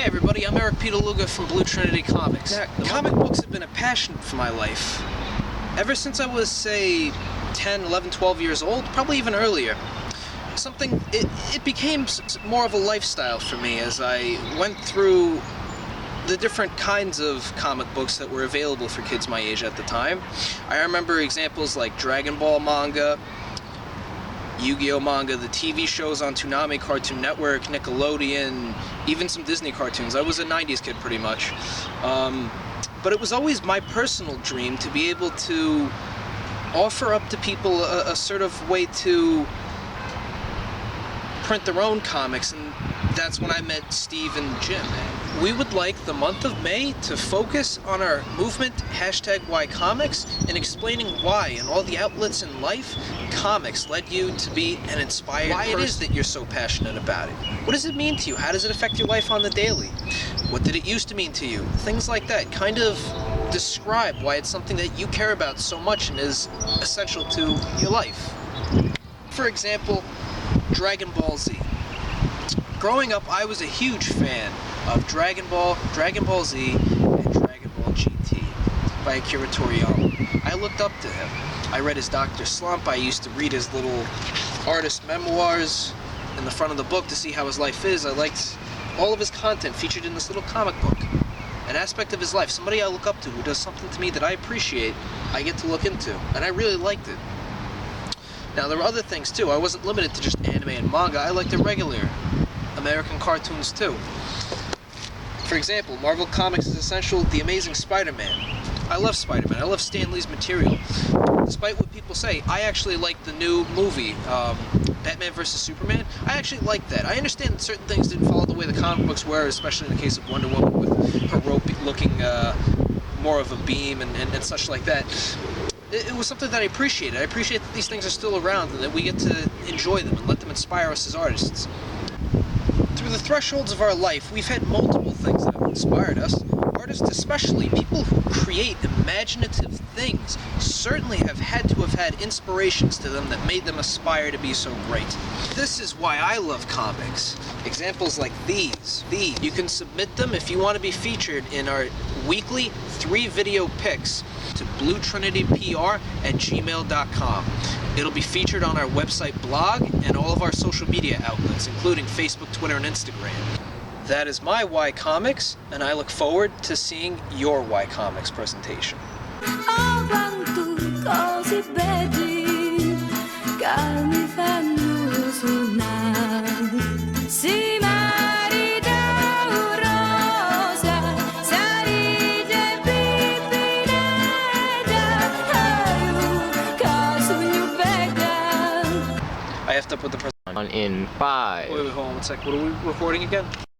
Hey everybody, I'm Eric Luga from Blue Trinity Comics. Now, comic books have been a passion for my life. Ever since I was, say, 10, 11, 12 years old, probably even earlier. It became more of a lifestyle for me as I went through the different kinds of comic books that were available for kids my age at the time. I remember examples like Dragon Ball manga, Yu-Gi-Oh manga, the TV shows on Toonami, Cartoon Network, Nickelodeon, even some Disney cartoons. I was a 90s kid pretty much. But it was always my personal dream to be able to offer up to people a sort of way to print their own comics, and that's when I met Steve and Jim. We would like the month of May to focus on our movement, #WhyComics, and explaining why in all the outlets in life, comics led you to be an inspired person. Why it is that you're so passionate about it. What does it mean to you? How does it affect your life on the daily? What did it used to mean to you? Things like that. Kind of describe why it's something that you care about so much and is essential to your life. For example, Dragon Ball Z. Growing up, I was a huge fan of Dragon Ball Z, and Dragon Ball GT by Akira Toriyama. I looked up to him. I read his Dr. Slump. I used to read his little artist memoirs in the front of the book to see how his life is. I liked all of his content featured in this little comic book. An aspect of his life, somebody I look up to who does something to me that I appreciate, I get to look into, and I really liked it. Now, there were other things too. I wasn't limited to just anime and manga. I liked the regular American cartoons too. For example, Marvel Comics' essential The Amazing Spider-Man. I love Spider-Man. I love Stan Lee's material. Despite what people say, I actually like the new movie, Batman vs. Superman. I actually like that. I understand that certain things didn't follow the way the comic books were, especially in the case of Wonder Woman with her rope looking more of a beam and such like that. It was something that I appreciated. I appreciate that these things are still around and that we get to enjoy them and let them inspire us as artists. Through the thresholds of our life, we've had multiple things that have inspired us. Artists especially, people who create imaginative things, certainly have had to have had inspirations to them that made them aspire to be so great. This is why I love comics. Examples like these. You can submit them if you want to be featured in our weekly 3-video picks to BluTrinityPR@gmail.com. It'll be featured on our website blog and all of our social media outlets, including Facebook, Twitter, and Instagram. That is my Why Comics, and I look forward to seeing your Why Comics presentation. I have to put the On in 5. Wait, hold on one sec. What are we recording again?